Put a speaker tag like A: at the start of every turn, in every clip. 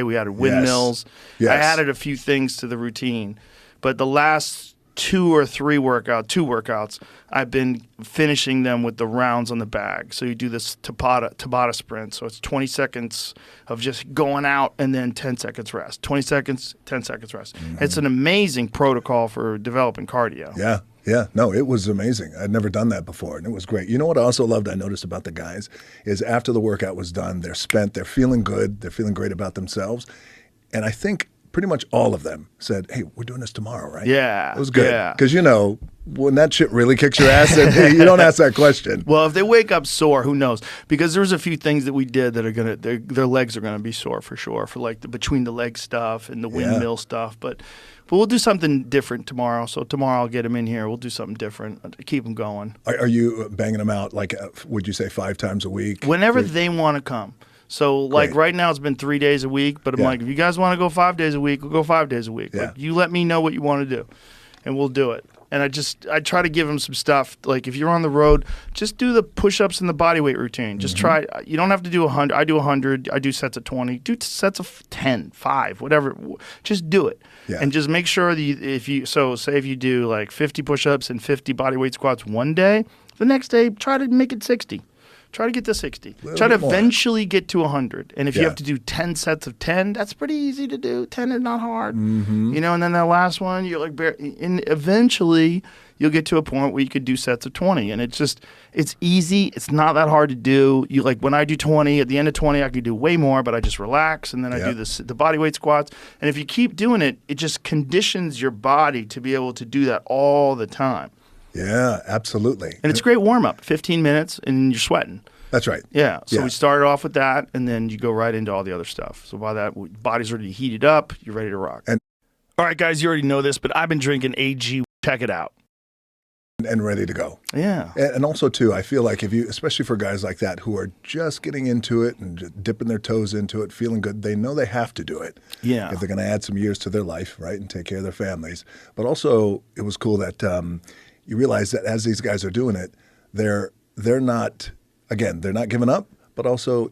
A: We added windmills.
B: Yes.
A: I added a few things to the routine. But the last two workouts, I've been finishing them with the rounds on the bag. So you do this Tabata sprint. So it's 20 seconds of just going out and then 10 seconds rest. 20 seconds, 10 seconds rest. It's an amazing protocol for developing cardio.
B: Yeah. Yeah, no, it was amazing. I'd never done that before, and it was great. You know what I also loved, I noticed about the guys, is after the workout was done, they're spent, they're feeling good, they're feeling great about themselves. And I think pretty much all of them said, hey, we're doing this tomorrow, right?
A: Yeah.
B: It was good.
A: Yeah.
B: Because, when that shit really kicks your ass, you don't ask that question.
A: Well, if they wake up sore, who knows? Because there's a few things that we did that are their legs are gonna be sore for sure, for like the between the leg stuff and the windmill stuff. But we'll do something different tomorrow. So tomorrow I'll get them in here. We'll do something different to keep them going.
B: Are you banging them out like, would you say 5 times a week?
A: Whenever they want to come. So like right now it's been 3 days a week, but I'm like, if you guys want to go 5 days a week, we'll go 5 days a week.
B: Yeah.
A: Like, you let me know what you want to do, and we'll do it. And I try to give them some stuff. Like if you're on the road, just do the push-ups and the body weight routine. Just try. You don't have to do 100. I do 100. I do sets of 20. Do sets of 10, 5, whatever. Just do it.
B: Yeah.
A: And just make sure that say if you do like 50 push-ups and 50 body weight squats one day, the next day try to make it 60. Try to get to 60. Try to eventually get to 100. And if you have to do 10 sets of 10, that's pretty easy to do. 10 is not hard. And then that last one, you're like, and eventually you'll get to a point where you could do sets of 20. And it's easy. It's not that hard to do. You like when I do 20, at the end of 20, I could do way more, but I just relax. And then I do the body weight squats. And if you keep doing it, it just conditions your body to be able to do that all the time.
B: Yeah, absolutely.
A: And it's a great warm-up, 15 minutes, and you're sweating.
B: That's right.
A: Yeah, so we started off with that, and then you go right into all the other stuff. So by that, body's already heated up, you're ready to rock. All right, guys, you already know this, but I've been drinking AG. Check it out.
B: And ready to go.
A: Yeah.
B: And also, too, I feel like especially for guys like that who are just getting into it and just dipping their toes into it, feeling good, they know they have to do it.
A: Yeah.
B: If they're going to add some years to their life, right, and take care of their families. But also, it was cool that you realize that as these guys are doing it, they're not, again, they're not giving up, but also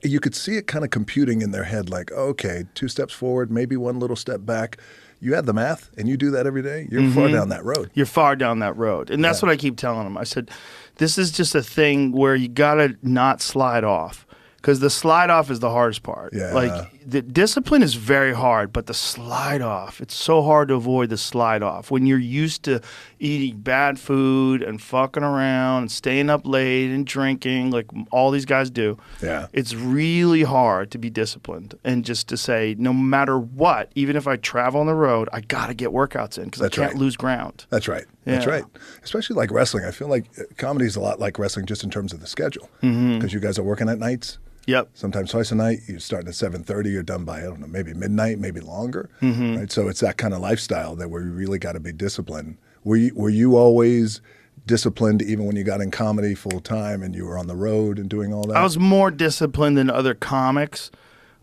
B: you could see it kind of computing in their head like, okay, 2 steps forward, maybe 1 little step back. You add the math and you do that every day, you're far down that road.
A: You're far down that road. And that's what I keep telling them. I said, this is just a thing where you got to not slide off. Because the slide off is the hardest part.
B: Yeah.
A: Like the discipline is very hard, but the slide off, it's so hard to avoid the slide off. When you're used to eating bad food and fucking around and staying up late and drinking like all these guys do, it's really hard to be disciplined and just to say, no matter what, even if I travel on the road, I got to get workouts in because I can't lose ground.
B: That's right.
A: Yeah.
B: That's right. Especially like wrestling. I feel like comedy is a lot like wrestling just in terms of the schedule because you guys are working at nights.
A: Yep.
B: Sometimes twice a night. You're starting at 7:30. You're done by, I don't know, maybe midnight, maybe longer. Right? So it's that kind of lifestyle that where you really got to be disciplined. Were you always disciplined even when you got in comedy full time and you were on the road and doing all that?
A: I was more disciplined than other comics,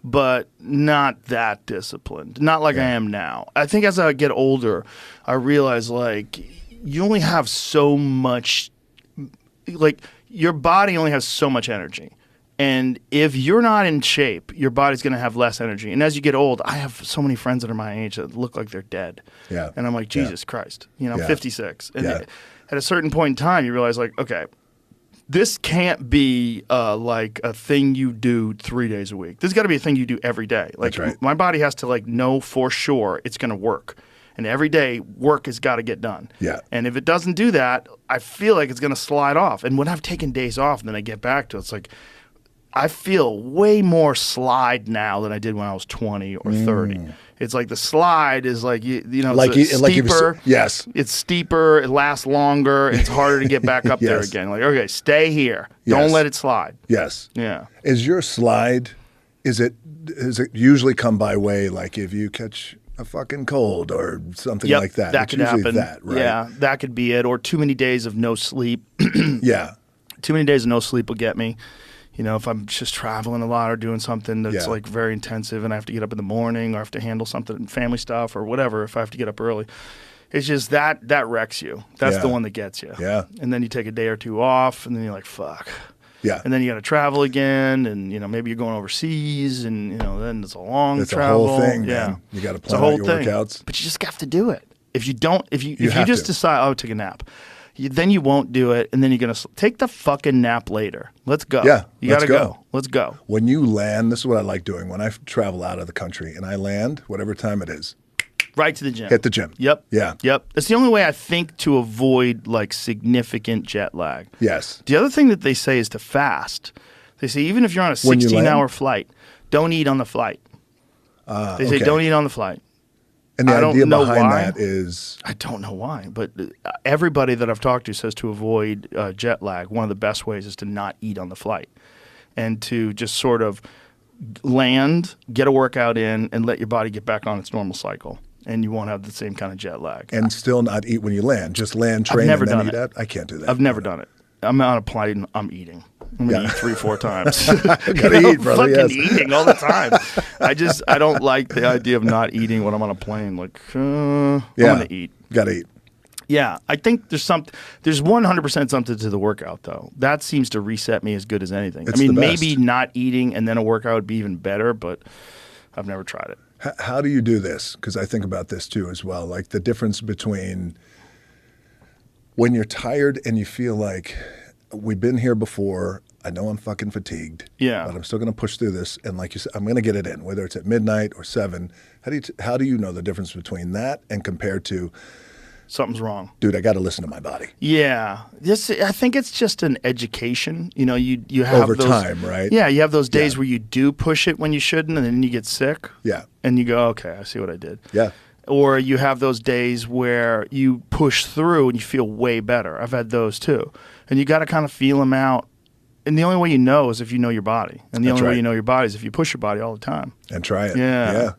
A: but not that disciplined. Not like I am now. I think as I get older, I realize like you only have so much, like your body only has so much energy. And if you're not in shape, your body's going to have less energy. And as you get old, I have so many friends that are my age that look like they're dead.
B: Yeah.
A: And I'm like, Jesus Christ, I'm 56. And
B: Yeah.
A: at a certain point in time, you realize like, okay, this can't be like a thing you do 3 days a week. This has got to be a thing you do every day. Like
B: That's right.
A: my body has to like know for sure it's going to work. And every day, work has got to get done.
B: Yeah.
A: And if it doesn't do that, I feel like it's going to slide off. And when I've taken days off and then I get back to it, it's like, I feel way more slide now than I did when I was 20 or 30. It's like the slide is like, it's steeper.
B: Yes.
A: It's steeper. It lasts longer. It's harder to get back up there again. Like, okay, stay here. Don't let it slide.
B: Yes.
A: Yeah.
B: Is your slide, is it usually come by way like if you catch a fucking cold or something like that?
A: That could happen.
B: That, right?
A: Yeah, that could be it. Or too many days of no sleep.
B: Yeah.
A: Too many days of no sleep will get me. If I'm just traveling a lot or doing something that's like very intensive and I have to get up in the morning or I have to handle something, family stuff or whatever, if I have to get up early, it's just that wrecks you. That's the one that gets you.
B: Yeah.
A: And then you take a day or two off and then you're like, fuck.
B: Yeah.
A: And then you got to travel again, and maybe you're going overseas, and then it's a long
B: It's
A: travel.
B: a whole thing,
A: yeah.
B: man. You got to
A: It's a
B: plan
A: whole
B: out your
A: thing.
B: workouts.
A: But you just have to do it. If you don't, if you
B: have
A: just
B: to.
A: decide, oh, take a nap, then you won't do it, and then you're gonna take the fucking nap later. Let's go.
B: Yeah,
A: you
B: let's
A: gotta
B: go.
A: go. Let's go.
B: When you land, this is what I like doing. When I travel out of the country and I land, whatever time it is,
A: Right to the gym.
B: hit the gym.
A: Yep.
B: Yeah.
A: Yep. That's the only way I think to avoid like significant jet lag.
B: Yes.
A: The other thing that they say is to fast. They say even if you're on a
B: When you
A: 16-hour
B: land?
A: flight, don't eat on the flight. They say
B: okay.
A: don't eat on the flight.
B: And the
A: I don't
B: idea
A: know
B: behind
A: why.
B: that is
A: I don't know why, but everybody that I've talked to says to avoid jet lag, one of the best ways is to not eat on the flight and to just sort of land, get a workout in, and let your body get back on its normal cycle. And you won't have the same kind of jet lag.
B: and still not eat when you land. Just land, train,
A: never
B: and then
A: done
B: eat
A: it.
B: out. I can't do that.
A: I've never done it. I'm on a plane and I'm eating. I'm gonna
B: Yeah.
A: eat 3-4 times.
B: Gotta eat, brother,
A: Fucking
B: yes.
A: eating all the time. I don't like the idea of not eating when I'm on a plane. Like, I'm gonna eat.
B: Got to eat.
A: Yeah, I think there's 100% something to the workout though. That seems to reset me as good as anything.
B: It's
A: I mean,
B: the best.
A: maybe not eating and then a workout would be even better, but I've never tried it.
B: How do you do this? Because I think about this too as well. Like the difference between when you're tired and you feel like we've been here before. I know I'm fucking fatigued.
A: Yeah.
B: But I'm still going to push through this. And like you said, I'm going to get it in, whether it's at midnight or 7. How do you know the difference between that and compared to,
A: Something's wrong.
B: dude, I got to listen to my body
A: Yeah, I think it's just an education. You have
B: over
A: those,
B: time, right?
A: Yeah, you have those days
B: Yeah.
A: where you do push it when you shouldn't, and then you get sick.
B: Yeah.
A: And you go, okay, I see what I did.
B: Yeah.
A: Or you have those days where you push through and you feel way better. I've had those too. And you got to kind of feel them out. And the only way you know is if you know your body. And the
B: That's
A: only way
B: right.
A: you know your body is if you push your body all the time.
B: And try it.
A: Yeah.
B: Yeah.